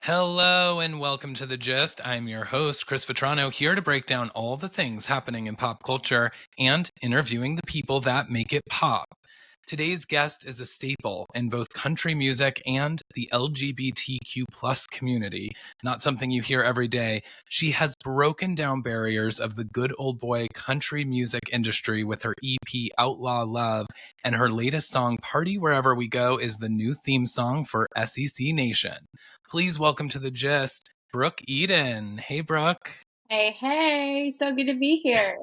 Hello and welcome to The Gist. I'm your host, Chris Vetrano, here to break down all the things happening in pop culture and interviewing the people that make it pop. Today's guest is a staple in both country music and the LGBTQ plus community, not something you hear every day. She has broken down barriers of the good old boy country music industry with her EP Outlaw Love, and her latest song, Party Wherever We Go, is the new theme song for SEC Nation. Please welcome to The Gist, Brooke Eden. Hey, Brooke. Hey, hey, so good to be here.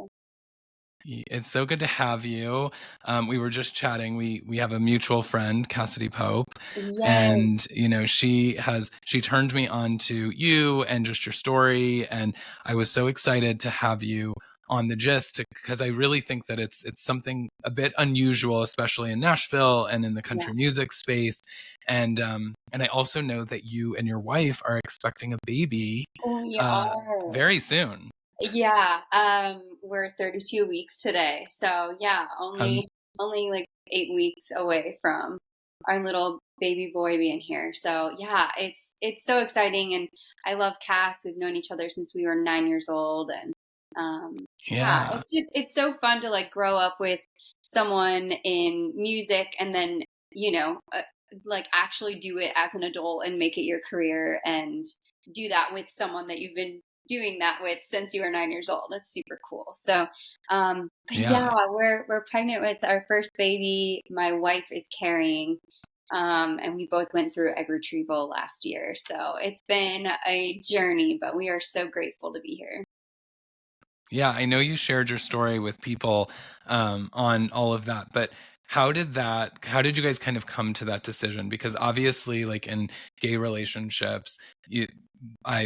It's so good to have you. We were just chatting. We have a mutual friend, Cassidy Pope, Yes, and she turned me on to you and just your story, and I was so excited to have you on The Gist because I really think that it's something a bit unusual, especially in Nashville and in the yeah, country music space, and I also know that you and your wife are expecting a baby we are. very soon. Yeah, we're 32 weeks today. So yeah, Um, only like 8 weeks away from our little baby boy being here. So yeah, it's so exciting, and I love Cass. We've known each other since we were 9 years old, and yeah, yeah. it's so fun to like grow up with someone in music, and then you know uh, like actually do it as an adult and make it your career, and do that with someone that you've been doing that with since you were 9 years old. That's super cool. So, but yeah, Yeah. we're pregnant with our first baby. My wife is carrying, and we both went through egg retrieval last year. So it's been a journey, but we are so grateful to be here. Yeah, I know you shared your story with people on all of that, but how did you guys kind of come to that decision? Because obviously, like in gay relationships,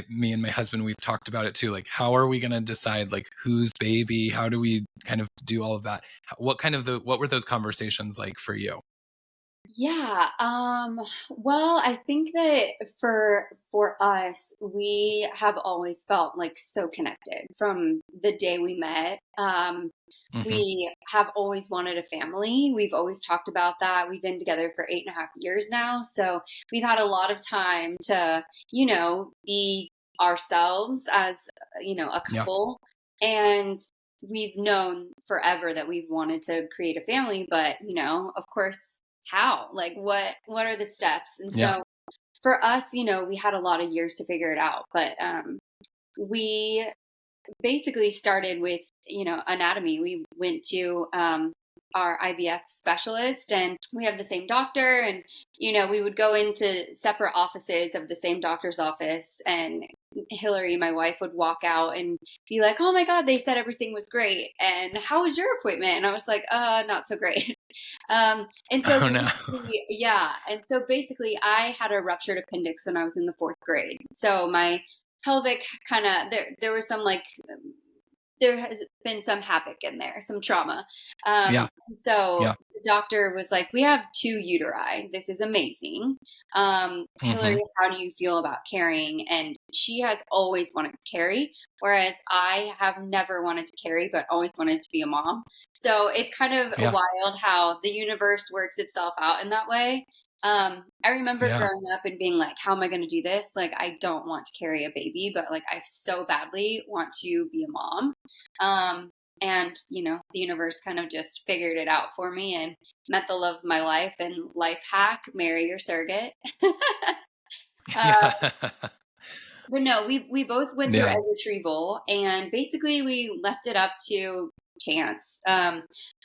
me and my husband, we've talked about it too. Like, how are we going to decide like whose baby? How do we kind of do all of that? What were those conversations like for you? Yeah, well, I think that for us, we have always felt like so connected from the day we met. Hmm. We have always wanted a family. We've always talked about that. We've been together for 8.5 years now, so we've had a lot of time to, be ourselves as, a Yeah. couple. And we've known forever that we've wanted to create a family, but, of course, how? Like what are the steps? And Yeah. so for us, we had a lot of years to figure it out, but we basically started with, anatomy. We went to our IVF specialist, and we have the same doctor, and we would go into separate offices of the same doctor's office, and Hilary, my wife, would walk out and be like, "Oh my God, they said everything was great. And how was your appointment?" And I was like, not so great." And so Oh no. basically, yeah. And so basically, I had a ruptured appendix when I was in the fourth grade. So my pelvic kind of there was some like there has been some havoc in there, some trauma. Yeah. So Yeah. the doctor was like, "We have two uteri. This is amazing. Hmm. Hillary, how do you feel about carrying?" And she has always wanted to carry, whereas I have never wanted to carry, but always wanted to be a mom. So it's kind of Yeah. wild how the universe works itself out in that way. I remember Yeah. growing up and being like, how am I going to do this? Like, I don't want to carry a baby, but like, I so badly want to be a mom. Um, and, the universe kind of just figured it out for me and met the love of my life. And life hack, marry your surrogate. uh, Yeah. but no, we both went through Yeah. egg retrieval, and basically we left it up to chance.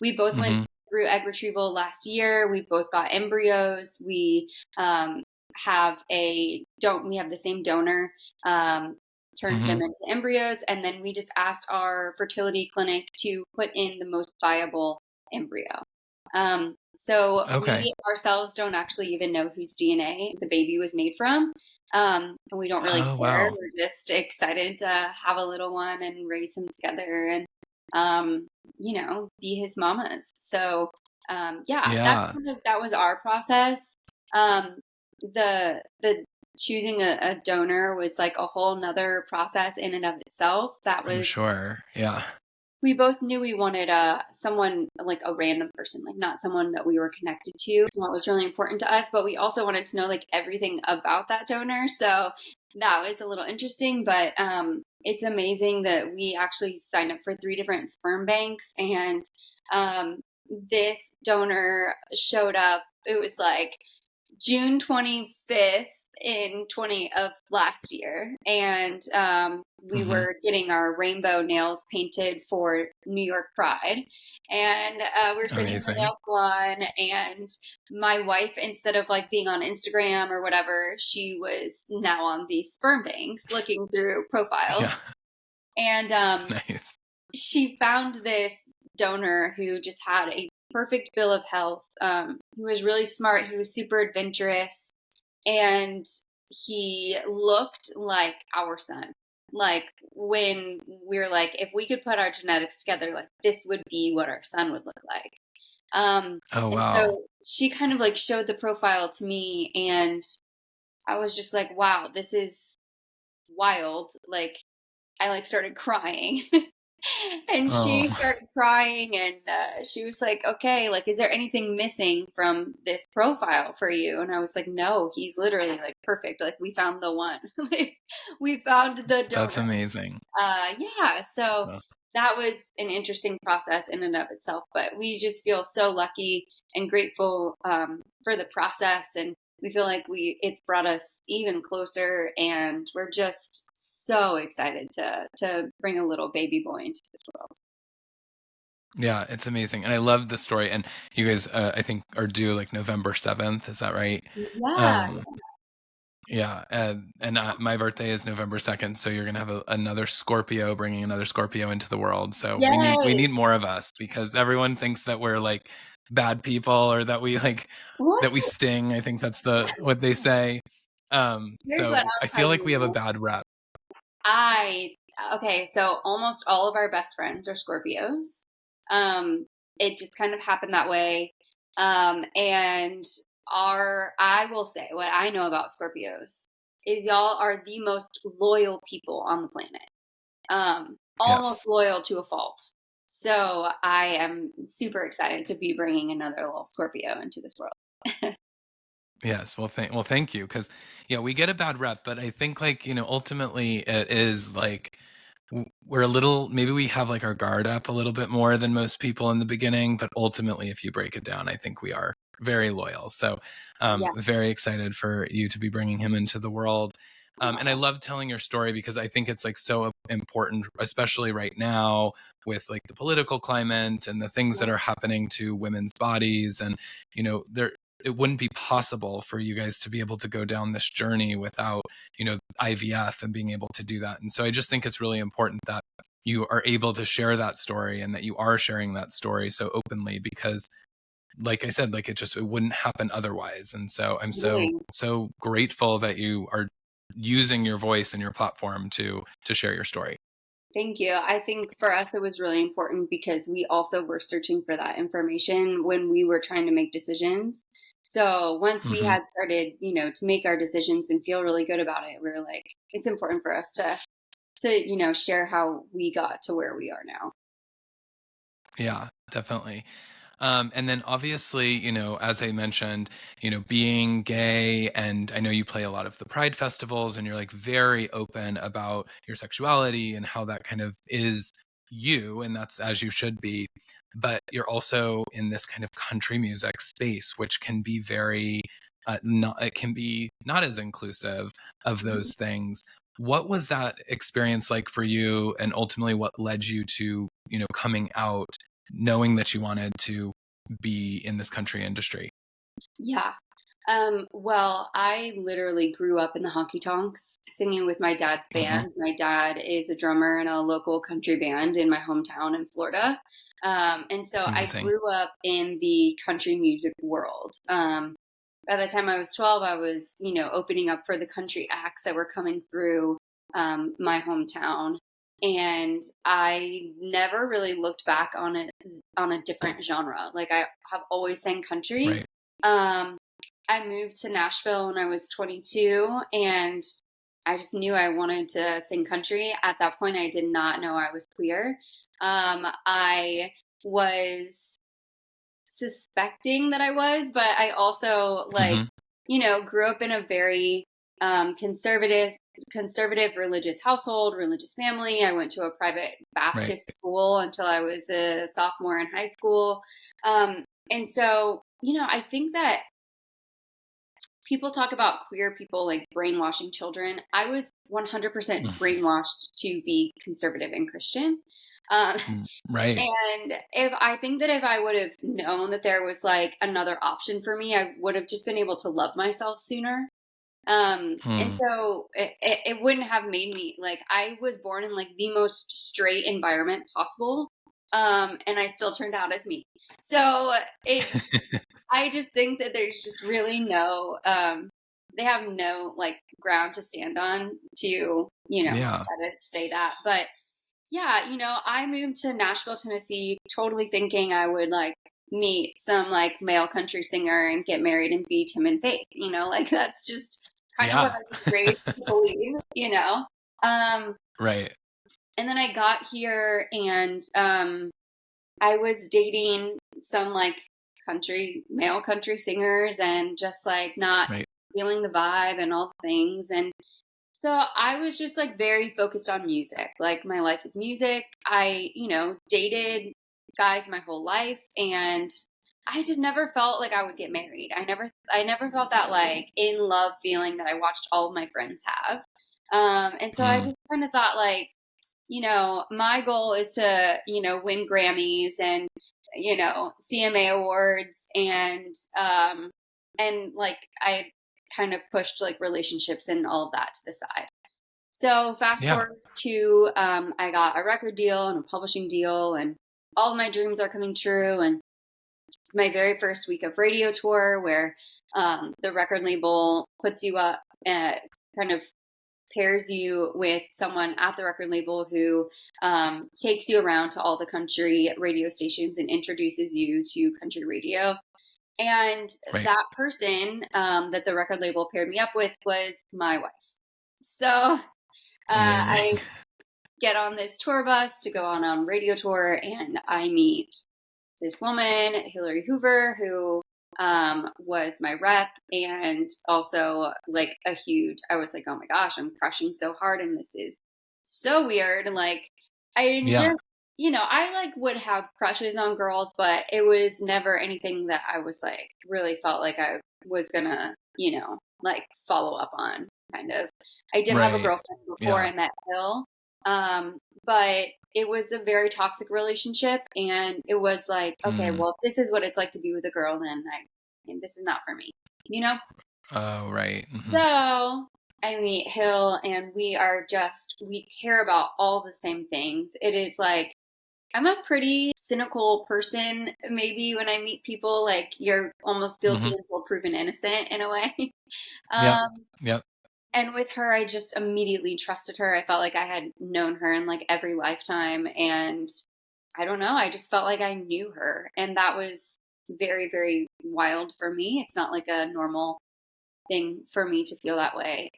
We both went Hmm. through egg retrieval last year. We both got embryos. We have we have the same donor. Turned Hmm. them into embryos, and then we just asked our fertility clinic to put in the most viable embryo. Um, so Okay. we ourselves don't actually even know whose DNA the baby was made from. And we don't really Oh care. wow. We're just excited to have a little one and raise him together, and, be his mamas. So, yeah, Yeah. that was our process. Um, the choosing a donor was like a whole nother process in and of itself. I'm sure. Yeah. We both knew we wanted someone like a random person, like not someone that we were connected to. So that was really important to us, but we also wanted to know like everything about that donor. So that was a little interesting, but it's amazing that we actually signed up for 3 different sperm banks, and um, this donor showed up. It was like June 25th in 20 of last year, and we Hmm. were getting our rainbow nails painted for New York Pride, and we were sitting in the Amazing. nail salon, and my wife, instead of like being on Instagram or whatever, she was now on these sperm banks looking through profiles, Yeah. and Nice. she found this donor who just had a perfect bill of health. He was really smart. He was super adventurous, and he looked like our son. Like when we were like, if we could put our genetics together, like this would be what our son would look like. Oh, And wow. so she kind of like showed the profile to me, and I was just like, wow, this is wild. Like I like started crying. And she Oh, started crying, and she was like, okay, like, is there anything missing from this profile for you? And I was like, no, he's literally like perfect. Like, we found the one. Like, we found the that's donor. amazing. Yeah, so So, that was an interesting process in and of itself. But we just feel so lucky and grateful for the process, and we feel like we it's brought us even closer, and we're just so excited to bring a little baby boy into this world. yeah, it's amazing. And I love the story. And you guys, I think, are due like November 7th. Is that right? Yeah. Um, yeah. And my birthday is November 2nd. So you're going to have another Scorpio, bringing another Scorpio into the world. So we need Yay. more of us, because everyone thinks that we're like bad people, or that we like, What? that we sting. I think that's what they say. Here's what So I I'll feel tell like we have a you. bad rep. I okay, so almost all of our best friends are Scorpios. Um, it just kind of happened that way. And I will say what I know about Scorpios is y'all are the most loyal people on the planet. Almost Yes. loyal to a fault. So I am super excited to be bringing another little Scorpio into this world. Yes, thank you, because yeah, we get a bad rep, but I think, like, ultimately it is like, we're a little, maybe we have like our guard up a little bit more than most people in the beginning, but ultimately, if you break it down, I think we are very loyal. So, Yeah. very excited for you to be bringing him into the world. And I Aw, love telling your story, because I think it's like so important, especially right now with like the political climate and the things that yeah. are happening to women's bodies. And, there, it wouldn't be possible for you guys to be able to go down this journey without, IVF and being able to do that. And so I just think it's really important that you are able to share that story, and that you are sharing that story so openly, because like I said, like it wouldn't happen otherwise. And so I'm so Dang. so grateful that you are using your voice and your platform to share your story. Thank you. I think for us, it was really important because we also were searching for that information when we were trying to make decisions. So once we Hmm. had started, to make our decisions and feel really good about it, we were like, it's important for us to share how we got to where we are now. Yeah, definitely. And then obviously, as I mentioned, being gay, and I know you play a lot of the Pride festivals, and you're like very open about your sexuality and how that kind of is you, and that's as you should be. But you're also in this kind of country music space, which can be very, not, it can be not as inclusive of Mhm. those things. What was that experience like for you, and ultimately what led you to, coming out, knowing that you wanted to be in this country industry? Yeah. Well, I literally grew up in the honky tonks singing with my dad's Hmm. band. My dad is a drummer in a local country band in my hometown in Florida. And so I Amazing. grew up in the country music world. By the time I was 12, I was, opening up for the country acts that were coming through my hometown. And I never really looked back on a different genre. Like I have always sang country. Right. Um, I moved to Nashville when I was 22, and I just knew I wanted to sing country. At that point, I did not know I was queer. I was suspecting that I was, but I also Hmm. grew up in a very conservative conservative religious household, religious family. I went to a private Right. Baptist school until I was a sophomore in high school. And so, I think that people talk about queer people like brainwashing children. I was 100% brainwashed to be conservative and Christian. Um, Right. and if I would have known that there was like another option for me, I would have just been able to love myself sooner. And Hmm. so it wouldn't have made me like, I was born in like the most straight environment possible. And I still turned out as me. So I just think that there's just really they have no like ground to stand on to, Yeah. try to say that. But yeah, I moved to Nashville, Tennessee, totally thinking I would like meet some like male country singer and get married and be Tim and Faith, like that's just kind of what Yeah. I was raised to believe. Um, Right. and then I got here and I was dating some like male country singers and just like not Right. feeling the vibe and all the things. And so I was just like very focused on music. Like my life is music. I, dated guys my whole life and I just never felt like I would get married. I never felt that like in love feeling that I watched all of my friends have. And so I Mm. just kind of thought like, my goal is to, win Grammys and, CMA awards and like I kind of pushed like relationships and all of that to the side. So fast Yeah. forward to I got a record deal and a publishing deal and all of my dreams are coming true. And it's my very first week of radio tour where the record label puts you up and kind of pairs you with someone at the record label who takes you around to all the country radio stations and introduces you to country radio. And Right. that person that the record label paired me up with was my wife. So Amazing. I get on this tour bus to go on radio tour, and I meet this woman, Hilary Hoover, who was my rep and also like I was like, oh my gosh, I'm crushing so hard and this is so weird. And like, I Yeah. just, I like would have crushes on girls, but it was never anything that I was like, really felt like I was gonna, like follow up on kind of. I did have a Right. girlfriend before Yeah. I met Hill. But it was a very toxic relationship and it was like, okay, Mm. well, if this is what it's like to be with a girl, then and this is not for me, you know? Oh, right. So I meet Hill and we care about all the same things. It is like, I'm a pretty cynical person, maybe when I meet people, like you're almost guilty Hmm. until proven innocent in a way. Yep. Um, Yep. And with her, I just immediately trusted her. I felt like I had known her in like every lifetime. And I don't know, I just felt like I knew her. And that was very, very wild for me. It's not like a normal thing for me to feel that way.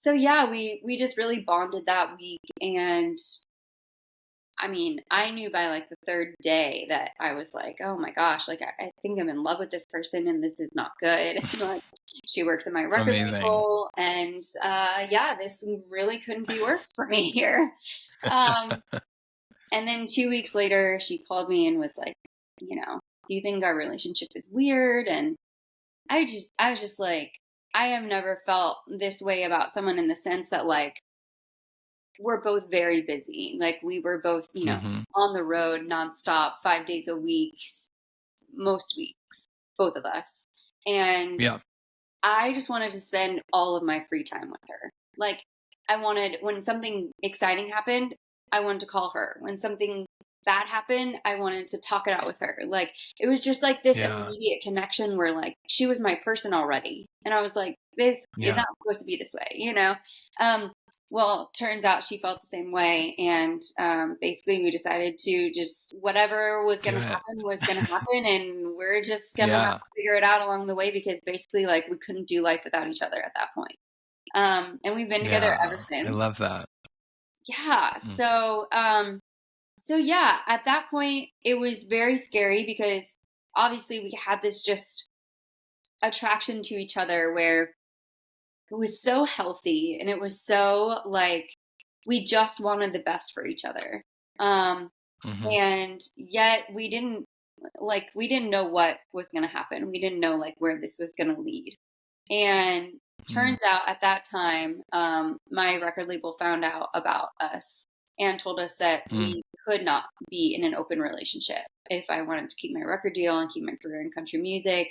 So yeah, we just really bonded that week. And I mean, I knew by like the third day that I was like, oh my gosh, like I think I'm in love with this person and this is not good. Like she works at my record Amazing. label and yeah, this really couldn't be worse for me here. Um, and then 2 weeks later, she called me and was like, do you think our relationship is weird? And I was just like, I have never felt this way about someone in the sense that like, we're both very busy. Like we were both, Hmm. on the road nonstop, 5 days a week, most weeks, both of us. And Yeah. I just wanted to spend all of my free time with her. Like I wanted, when something exciting happened, I wanted to call her. When something bad happened, I wanted to talk it out with her. Like it was just like this Yeah. immediate connection where like she was my person already. And I was like, this is Yeah. not supposed to be this way. Um, well, turns out she felt the same way. And basically, we decided to just whatever Do it. was going to happen. And we're just going to have Yeah. to figure it out along the way because basically, like, we couldn't do life without each other at that point. And we've been together ever Yeah. I since. love that. Yeah. Mm. So yeah, at that point, it was very scary because obviously we had this just attraction to each other where it was so healthy, and it was so like we just wanted the best for each other. Um, Mm-hmm. and yet we didn't know what was going to happen. We didn't know like where this was going to lead. And turns out at that time, my record label found out about us and told us that Mm-hmm. we could not be in an open relationship if I wanted to keep my record deal and keep my career in country music.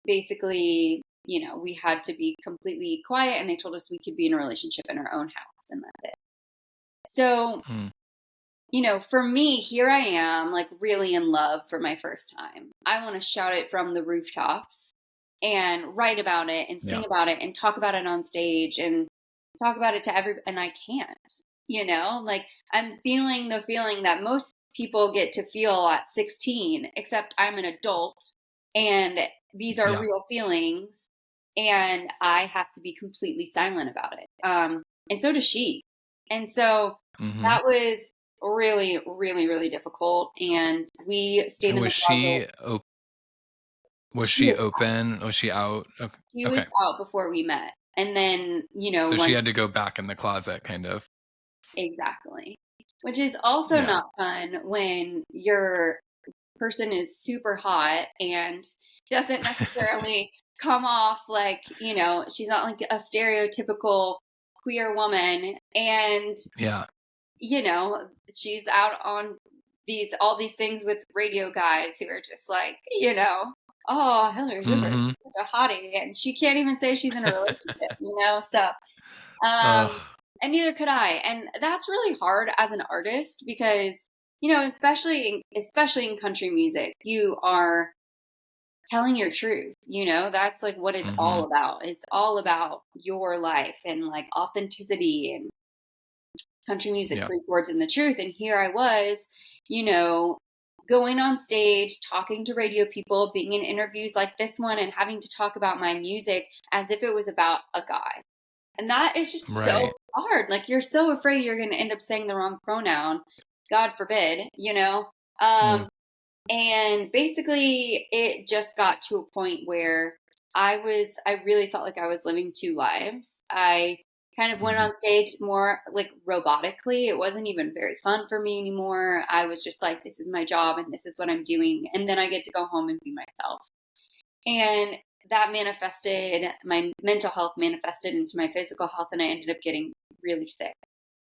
Basically, we had to be completely quiet, and they told us we could be in a relationship in our own house, and that's it. So, for me, here I am, like really in love for my first time. I want to shout it from the rooftops and write about it and Yeah. sing about it and talk about it on stage and talk about it to everybody. And I can't, like I'm feeling the feeling that most people get to feel at 16, except I'm an adult and these are Yeah. real feelings and I have to be completely silent about it. And so does she. And so Mm-hmm. that was really, really, really difficult. And we stayed And in the was closet. she was She she was, open? Was she out? Okay. she was Okay. out before we met. And then, So she once had to go back in the closet, kind of. exactly, which is also Yeah. not fun when your person is super hot and doesn't necessarily come off like, she's not like a stereotypical queer woman. And, Yeah. she's out on all these things with radio guys who are just like, oh, Hilary Hoover's Mm-hmm. such a hottie. And she can't even say she's in a relationship. So, Ugh. and neither could I. And that's really hard as an artist because, especially in country music, you are telling your truth. That's like what it's Mm-hmm. all about. It's all about your life and like authenticity, and country music Yeah. records in the truth. And here I was, you know, going on stage, talking to radio people, being in interviews like this one, and having to talk about my music as if it was about a guy. And that is just so Right. hard. Like, you're so afraid you're going to end up saying the wrong pronoun. God forbid. Mm. And basically, it just got to a point where I really felt like I was living two lives. I kind of went Mm-hmm. on stage more like robotically. It wasn't even very fun for me anymore. I was just like, this is my job and this is what I'm doing. And then I get to go home and be myself. And that manifested, my mental health manifested into my physical health, and I ended up getting really sick.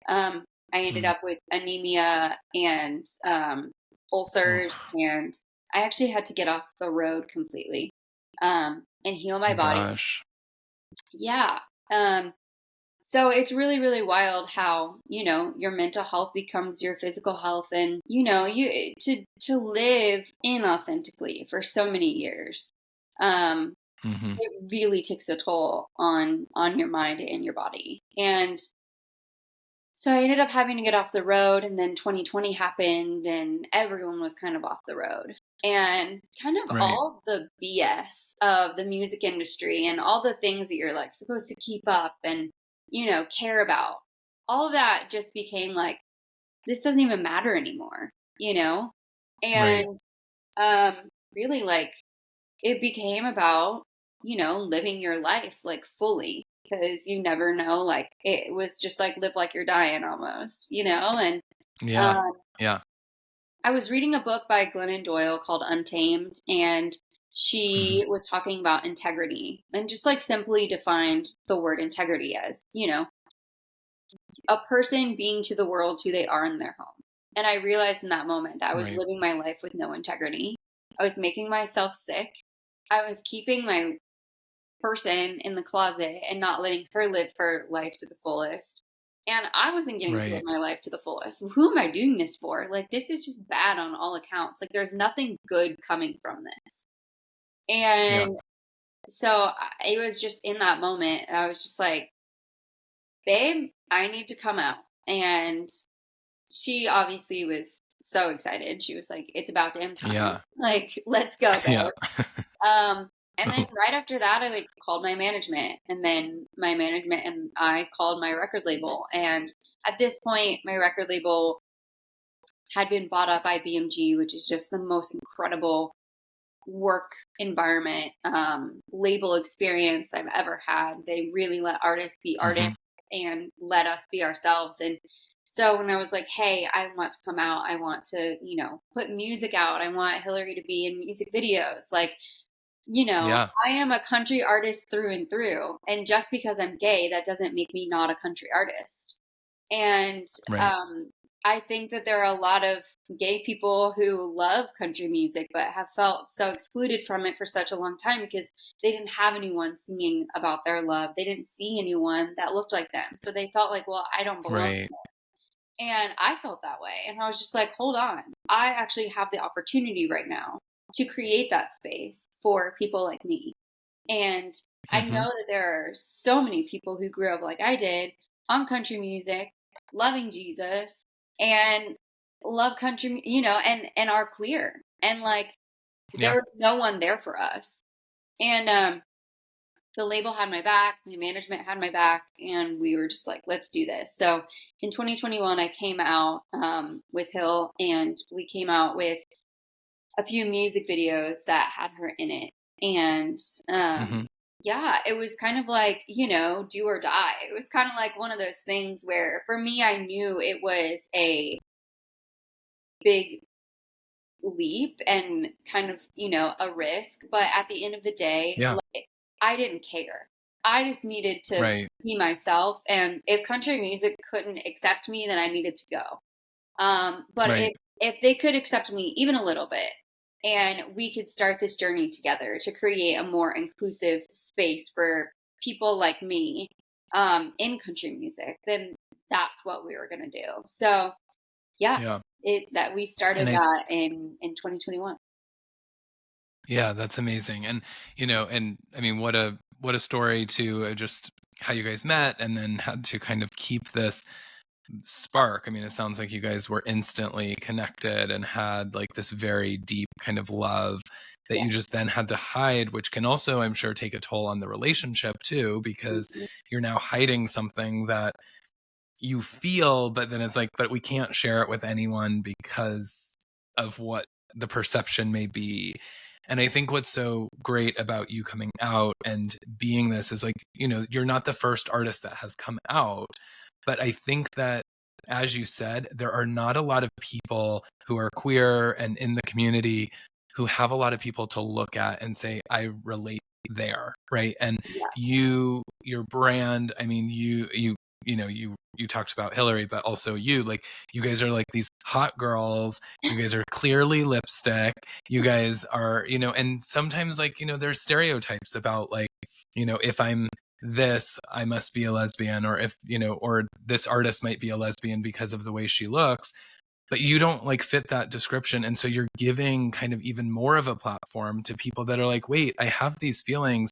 I ended Mm. up with anemia and ulcers, Oof. and I actually had to get off the road completely and heal my Oh body. gosh. Yeah. Um, so it's really, really wild how, your mental health becomes your physical health, and, to live inauthentically for so many years. Um, Mm-hmm. it really takes a toll on your mind and your body. And so I ended up having to get off the road, and then 2020 happened and everyone was kind of off the road. And kind of Right. all the BS of the music industry and all the things that you're like supposed to keep up and, care about. All of that just became like, this doesn't even matter anymore. Right. And really, like, it became about, living your life like fully, because you never know, like it was just like live like you're dying almost. And Yeah. um, Yeah. I was reading a book by Glennon Doyle called Untamed, and Mm-hmm. she was talking about integrity and just like simply defined the word integrity as, a person being to the world who they are in their home. And I realized in that moment that I was Right. living my life with no integrity. I was making myself sick. I was keeping my person in the closet and not letting her live her life to the fullest. And I wasn't getting to live Right. my life to the fullest. Who am I doing this for? Like, this is just bad on all accounts. Like, there's nothing good coming from this. Yeah. And so it was just in that moment, I was just like, babe, I need to come out. And she obviously was so excited. She was like, it's about damn time. Yeah. Like, let's go, Yeah. babe. And then right after that, I like called my management, and then my management and I called my record label. And at this point, my record label had been bought up by BMG, which is just the most incredible work environment, label experience I've ever had. They really let artists be Hmm. artists and let us be ourselves. And so when I was like, hey, I want to come out, I want to, put music out, I want Hilary to be in music videos. Like, Yeah. I am a country artist through and through. And just because I'm gay, that doesn't make me not a country artist. And Right. um, I think that there are a lot of gay people who love country music, but have felt so excluded from it for such a long time because they didn't have anyone singing about their love. They didn't see anyone that looked like them. So they felt like, well, I don't belong. Right. And I felt that way. And I was just like, hold on. I actually have the opportunity right now to create that space for people like me. And I know Hmm. that there are so many people who grew up like I did on country music, loving Jesus, and love country, and are queer. And like, there Yeah. was no one there for us. And the label had my back, my management had my back, and we were just like, let's do this. So in 2021, I came out with Hill, and we came out with a few music videos that had her in it. And Hmm. yeah, it was kind of like, do or die. It was kind of like one of those things where for me, I knew it was a big leap and kind of, a risk. But at the end of the day, Yeah. like, I didn't care. I just needed to Right. be myself. And if country music couldn't accept me, then I needed to go. But Right. if they could accept me even a little bit, and we could start this journey together to create a more inclusive space for people like me in country music, then that's what we were going to do. So yeah, Yeah. that we And started that in 2021. yeah, that's amazing. And and I mean, what a story to just how you guys met, and then had to kind of keep this spark. I mean, it sounds like you guys were instantly connected and had like this very deep kind of love that Yeah. you just then had to hide, which can also, I'm sure, take a toll on the relationship too, because Mhm. you're now hiding something that you feel, but then it's like, but we can't share it with anyone because of what the perception may be. And I think what's so great about you coming out and being this is like, you're not the first artist that has come out, but I think that, as you said, there are not a lot of people who are queer and in the community who have a lot of people to look at and say, I relate there, right? And Yeah. your brand, I mean, you talked about Hilary, but also like you guys are like these hot girls. You guys are clearly lipstick. You guys are, and sometimes like, there's stereotypes about like, if I'm this, I must be a lesbian, or if, or this artist might be a lesbian because of the way she looks, but you don't like fit that description. And so you're giving kind of even more of a platform to people that are like, wait, I have these feelings.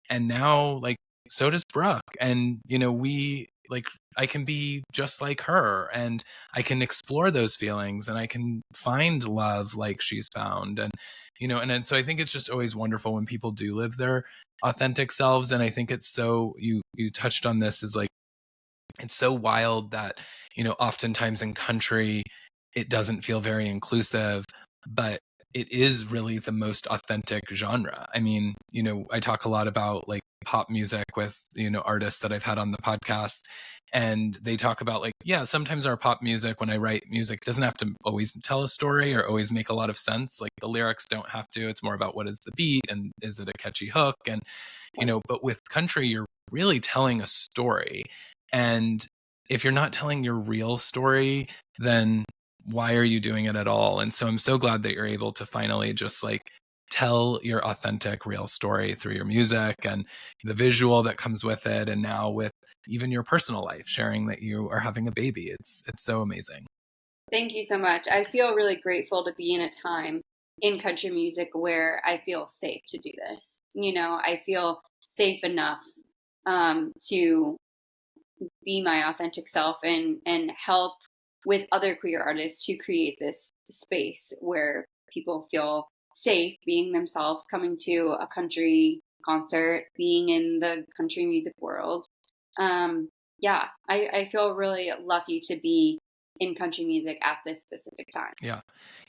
And now like, so does Brooke. And, we like, I can be just like her, and I can explore those feelings, and I can find love like she's found. And, and so I think it's just always wonderful when people do live their authentic selves. And I think it's so, you touched on this, is like, it's so wild that oftentimes in country it doesn't feel very inclusive, but it is really the most authentic genre. I mean, I talk a lot about like pop music with artists that I've had on the podcast, and they talk about like, yeah, sometimes our pop music, when I write music, doesn't have to always tell a story or always make a lot of sense. Like the lyrics don't have to. It's more about what is the beat and is it a catchy hook. And but with country, you're really telling a story. And if you're not telling your real story, then why are you doing it at all? And so I'm so glad that you're able to finally just like tell your authentic, real story through your music and the visual that comes with it. And now with even your personal life, sharing that you are having a baby. It's so amazing. Thank you so much. I feel really grateful to be in a time in country music where I feel safe to do this. I feel safe enough to be my authentic self and help with other queer artists to create this space where people feel safe being themselves, coming to a country concert, being in the country music world. Yeah, I feel really lucky to be in country music at this specific time. Yeah.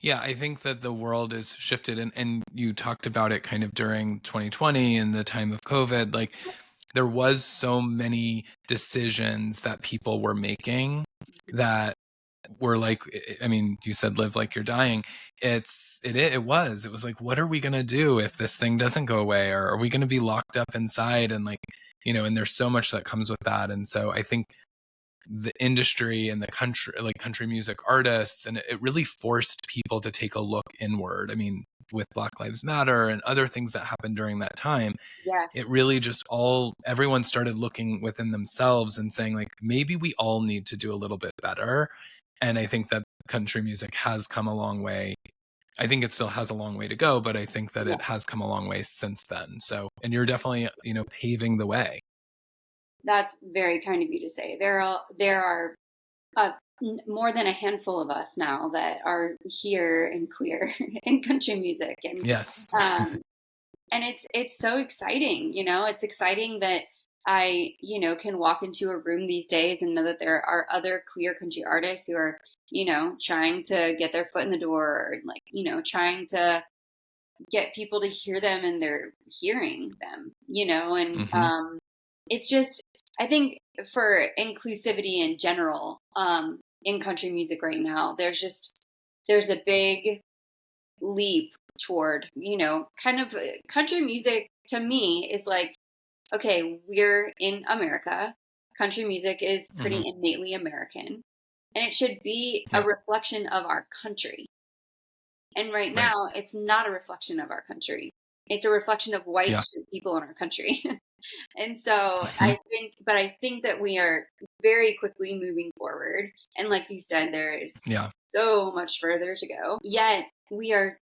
Yeah. I think that the world is shifted, and you talked about it kind of during 2020 and the time of COVID. Like, there was so many decisions that people were making that were like, I mean, you said live like you're dying. It was like, what are we going to do if this thing doesn't go away? Or are we going to be locked up inside? And like, and there's so much that comes with that. And so I think the industry and the country, like country music artists, and it really forced people to take a look inward. I mean, with Black Lives Matter and other things that happened during that time, it Yes. really just everyone started looking within themselves and saying, like, maybe we all need to do a little bit better. And I think that country music has come a long way. I think it still has a long way to go, but I think that Yeah. it has come a long way since then. So, and you're definitely, paving the way. That's very kind of you to say. There are uh, more than a handful of us now that are here and queer in country music, Yes. and it's so exciting. It's exciting that I can walk into a room these days and know that there are other queer country artists who are trying to get their foot in the door, and like trying to get people to hear them, and they're hearing them, and Mm-hmm. it's just, I think, for inclusivity in general, in country music right now, there's a big leap toward, kind of country music to me is like, okay, we're in America. Country music is Mm-hmm. pretty innately American, and it should be a Yeah. reflection of our country. And right Right. now, it's not a reflection of our country. It's a reflection of white Yeah. straight people in our country. And so Mm-hmm. I think that we are very quickly moving forward. And like you said, there is Yeah. so much further to go. Yet we are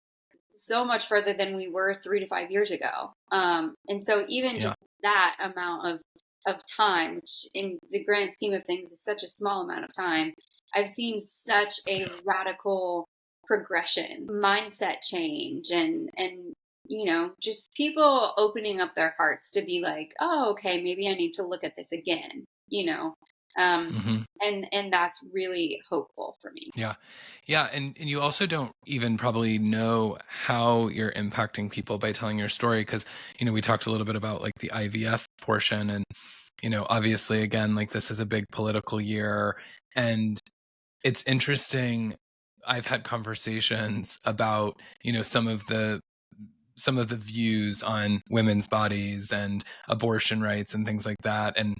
so much further than we were 3 to 5 years ago. And so even Yeah. just that amount of time, which in the grand scheme of things is such a small amount of time, I've seen such a radical progression, mindset change, and just people opening up their hearts to be like, oh, okay, maybe I need to look at this again, um, Mm-hmm. and that's really hopeful for me. Yeah. Yeah. And you also don't even probably know how you're impacting people by telling your story. Because, we talked a little bit about like the IVF portion. And, obviously, again, like this is a big political year. And it's interesting. I've had conversations about, some of the views on women's bodies and abortion rights and things like that. And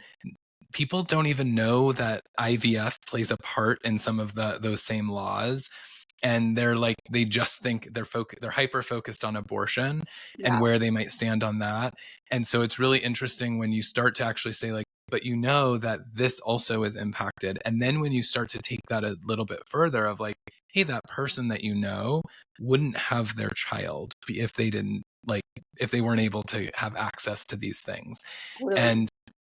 people don't even know that IVF plays a part in some of those same laws, and they just think they're hyper focused on abortion and Yeah, where they might stand on that. And so it's really interesting when you start to actually say, like, but that this also is impacted. And then when you start to take that a little bit further of like, hey, that person that wouldn't have their child if they didn't, like, if they weren't able to have access to these things. totally. And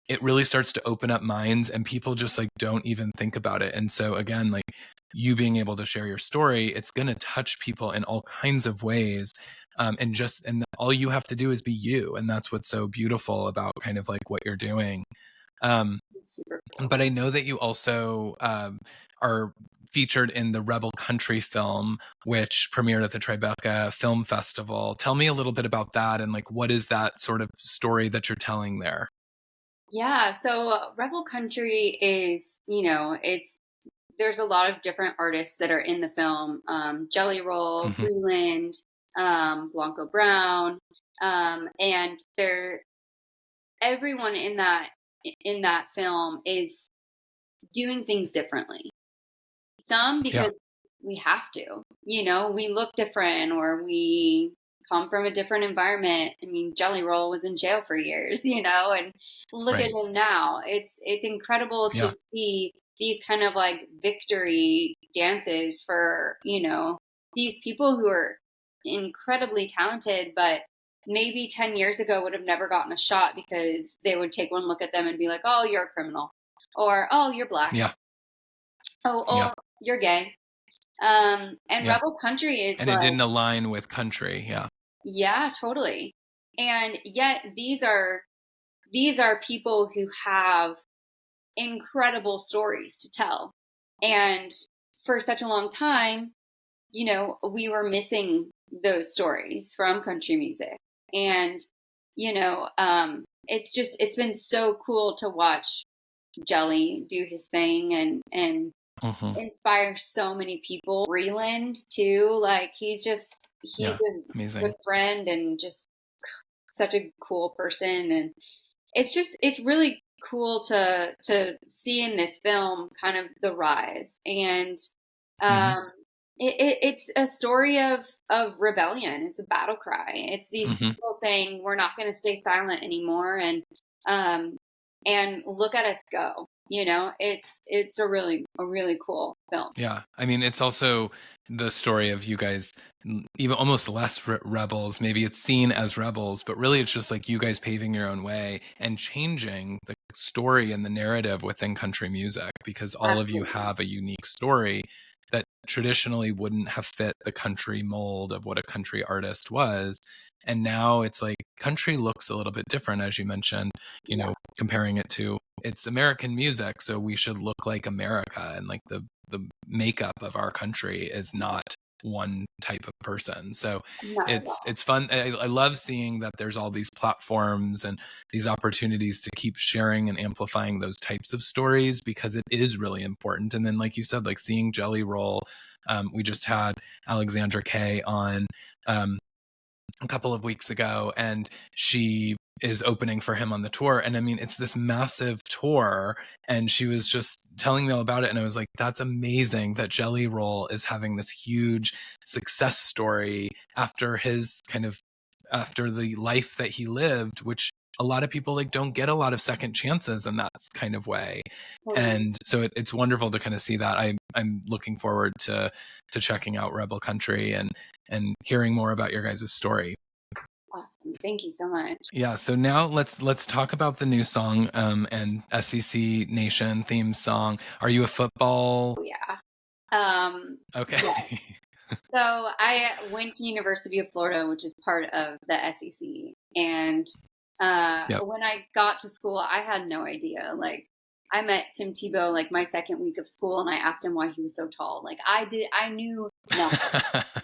it really starts to open up minds, and people just like don't even think about it. And so again, like, you being able to share your story, it's going to touch people in all kinds of ways. And all you have to do is be you. And that's what's so beautiful about kind of like what you're doing. Um, It's super cool. but I know that you also are featured in the Rebel Country film, which premiered at the Tribeca Film Festival. Tell me a little bit about that, and like, what is that sort of story that you're telling there? Yeah, so Rebel Country is, there's a lot of different artists that are in the film. Jelly Roll, Hmm. Freeland, Blanco Brown, and everyone in that film is doing things differently. Some Yeah. because we have to, we look different, or we come from a different environment. I mean, Jelly Roll was in jail for years, and look at Right. him now. It's incredible to Yeah. see these kind of like victory dances for, these people who are incredibly talented, but maybe 10 years ago would have never gotten a shot because they would take one look at them and be like, oh, you're a criminal, or oh, you're black, Yeah. Yeah. oh, you're gay. And Yeah. Rebel Country is And it like, didn't align with country. Yeah. yeah, totally. And yet these are people who have incredible stories to tell. And for such a long time, we were missing those stories from country music. And, it's been so cool to watch Jelly do his thing and Hmm. inspire so many people. Breland too. Like he's Yeah. a good Amazing. friend and just such a cool person. And it's really cool to see in this film kind of the rise. And Hmm. um it's a story of rebellion. It's a battle cry. It's these Hmm. people saying we're not going to stay silent anymore, um and look at us go. It's a really cool film. Yeah. I mean, it's also the story of you guys, even almost less rebels. Maybe it's seen as rebels, but really it's just like you guys paving your own way and changing the story and the narrative within country music, because all of you Absolutely. have a unique story that traditionally wouldn't have fit the country mold of what a country artist was. And now it's like country looks a little bit different, as you mentioned, Yeah. comparing it to it's American music, so we should look like America, and like the makeup of our country is not one type of person. So Not at all. it's fun. I love seeing that there's all these platforms and these opportunities to keep sharing and amplifying those types of stories, because it is really important. And then, like you said, like seeing Jelly Roll, we just had Alexandra Kay on a couple of weeks ago, and she is opening for him on the tour. And I mean, it's this massive tour, and she was just telling me all about it. And I was like, that's amazing that Jelly Roll is having this huge success story after the life that he lived, which a lot of people like don't get a lot of second chances in that kind of way. Totally. And so it's wonderful to kind of see that. I'm looking forward to checking out Rebel Country and hearing more about your guys' story. Awesome. Thank you so much. Yeah, so now let's talk about the new song, and SEC Nation theme song. Are you a football? Oh, yeah. Okay. Yeah. So I went to University of Florida, which is part of the SEC. And Yep. when I got to school, I had no idea. Like I met Tim Tebow like my second week of school, and I asked him why he was so tall. Like I knew nothing,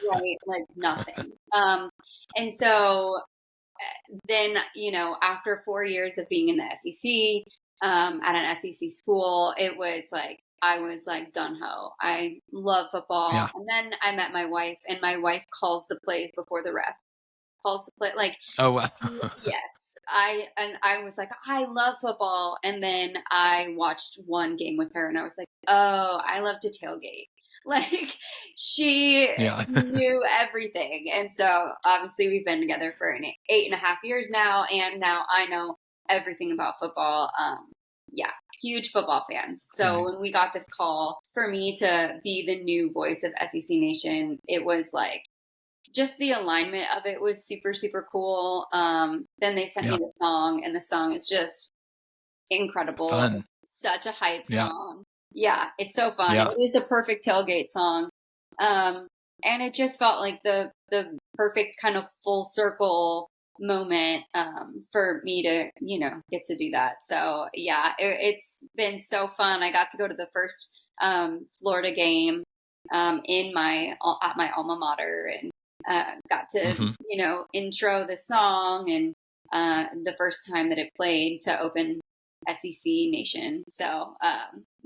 right? Like nothing. And so then, after 4 years of being in the SEC, at an SEC school, it was like, I was like gun ho. I love football. Yeah. And then I met my wife, and my wife calls the plays before the ref calls the play. Like, Oh wow. yes. I was like, I love football. And then I watched one game with her, and I was like, oh, I love to tailgate. Like she Yeah. knew everything. And so obviously we've been together for 8.5 years now. And now I know everything about football. Yeah, huge football fans. So Exciting. when we got this call for me to be the new voice of SEC Nation, it was like, just the alignment of it was super, super cool. Then they sent me Yeah. the song, and the song is just incredible. Fun. It's such a hype Yeah. song. Yeah, it's so fun. It Yeah. is the perfect tailgate song. Um, and it just felt like the perfect kind of full circle moment for me to get to do that. So yeah, it's been so fun. I got to go to the first Florida game at my alma mater, and got to Hmm. intro the song, and the first time that it played to open SEC Nation. So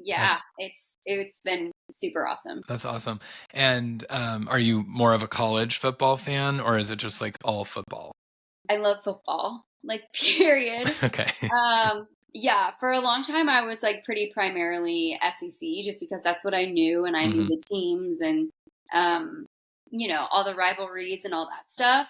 yeah, That's it's been super awesome. that's awesome. And are you more of a college football fan, or is it just like all football? I love football, like period. Okay. Yeah, for a long time I was like pretty primarily SEC, just because that's what I knew, and I knew Hmm. the teams, and um, all the rivalries and all that stuff.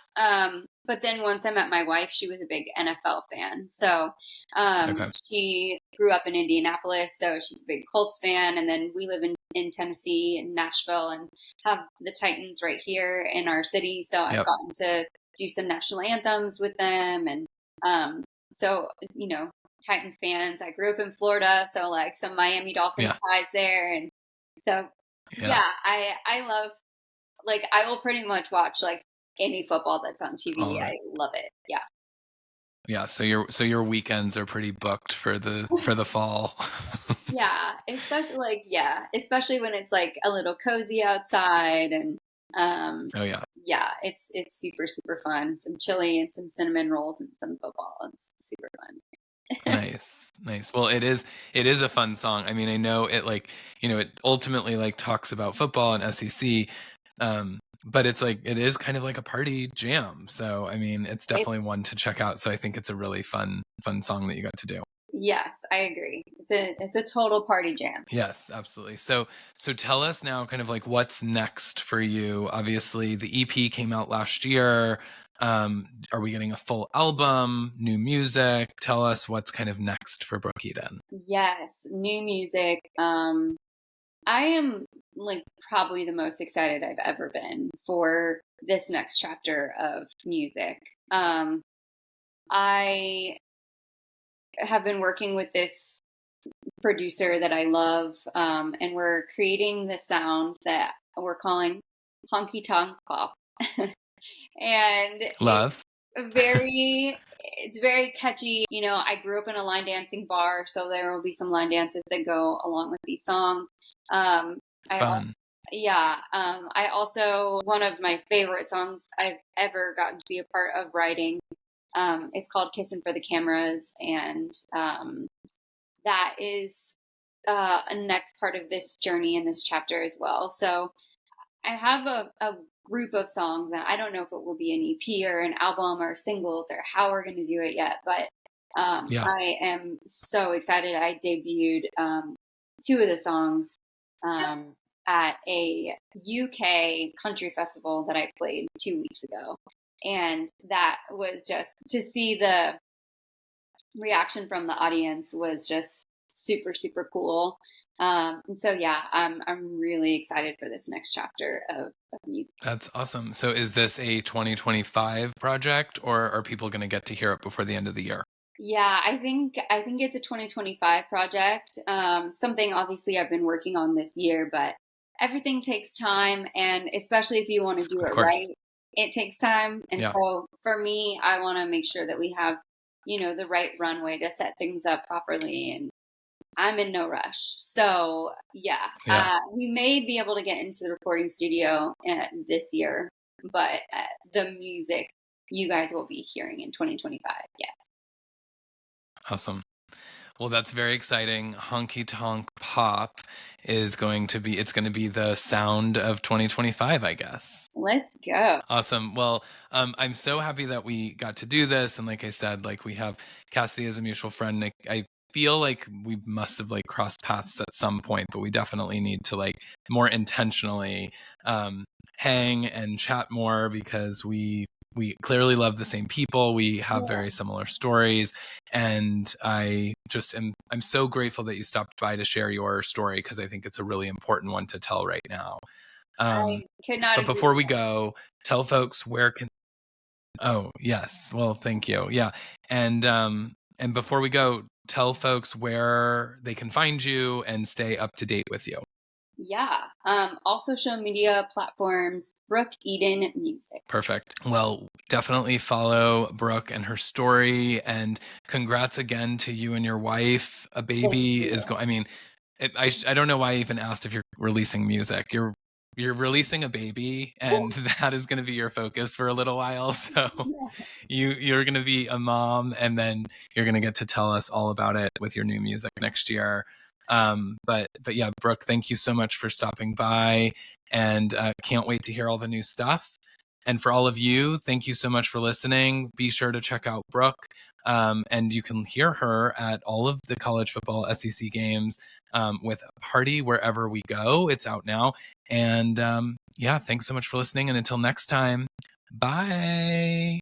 But then once I met my wife, she was a big NFL fan. So Okay. she grew up in Indianapolis, so she's a big Colts fan. And then we live in Tennessee and Nashville, and have the Titans right here in our city. So I've Yep. gotten to do some national anthems with them. And so, Titans fans. I grew up in Florida, so like some Miami Dolphins Yeah. ties there. And so, Yeah. yeah, I love, like, I will pretty much watch like any football that's on All TV. of I it. love it. Yeah. Yeah. So your weekends are pretty booked for the fall. Yeah, especially when it's like a little cozy outside and Oh yeah. yeah, it's super super fun. Some chili and some cinnamon rolls and some football. It's super fun. Nice, nice. Well, it is a fun song. I mean, I know it like, it ultimately like talks about football and SEC, but it's like it is kind of like a party jam. So, I mean, it's It, definitely one to check out. So, I think it's a really fun song that you got to do. yes, I agree. It's a total party jam. Yes, absolutely. So tell us now kind of like what's next for you. Obviously, the EP came out last year. Are we getting a full album, new music? Tell us what's kind of next for Brooke Eden. Yes, new music. I am like probably the most excited I've ever been for this next chapter of music. I have been working with this producer that I love, and we're creating the sound that we're calling honky tonk pop. And Love. it's very catchy. I grew up in a line dancing bar, so there will be some line dances that go along with these songs. I Fun. Yeah. I also, one of my favorite songs I've ever gotten to be a part of writing, it's called Kissin' for the Cameras. And that is a next part of this journey in this chapter as well. So I have a group of songs, and I don't know if it will be an EP or an album or singles or how we're going to do it yet, but Yeah. I am so excited. I debuted two of the songs at a UK country festival that I played 2 weeks ago. And that was just to see the reaction from the audience was just super, super cool. And so, yeah, I'm really excited for this next chapter of music. That's awesome. So is this a 2025 project or are people going to get to hear it before the end of the year? Yeah, I think it's a 2025 project. Something obviously I've been working on this year, but everything takes time, and especially if you want to do Of it course. right, it takes time. And Yeah. so for me, I want to make sure that we have, the right runway to set things up properly, and I'm in no rush. So yeah, Yeah. we may be able to get into the recording studio this year, but the music you guys will be hearing in 2025. Yeah. Awesome. Well, that's very exciting. Honky Tonk Pop is going to be, it's going to be the sound of 2025, I guess. Let's go. Awesome. Well, I'm so happy that we got to do this. And like I said, like we have Cassidy as a mutual friend. Like, I feel like we must have like crossed paths at some point, but we definitely need to like more intentionally hang and chat more because we clearly love the same people. We have Yeah. very similar stories. And I'm so grateful that you stopped by to share your story because I think it's a really important one to tell right now. I could not But agree before we more. go, tell folks where can oh yes. Well, thank you. Yeah. And before we go, tell folks where they can find you and stay up to date with you. Yeah. All social media platforms, Brooke Eden Music. Perfect. Well, definitely follow Brooke and her story. And congrats again to you and your wife. A Thank baby you. is going. I mean, I don't know why I even asked if you're releasing music. You're releasing a baby, and that is going to be your focus for a little while. So Yeah. you're going to be a mom, and then you're going to get to tell us all about it with your new music next year. But yeah, Brooke, thank you so much for stopping by, and can't wait to hear all the new stuff. And for all of you, thank you so much for listening. Be sure to check out Brooke, and you can hear her at all of the college football SEC games with Party Wherever We Go. It's out now. And yeah, thanks so much for listening. And until next time, bye.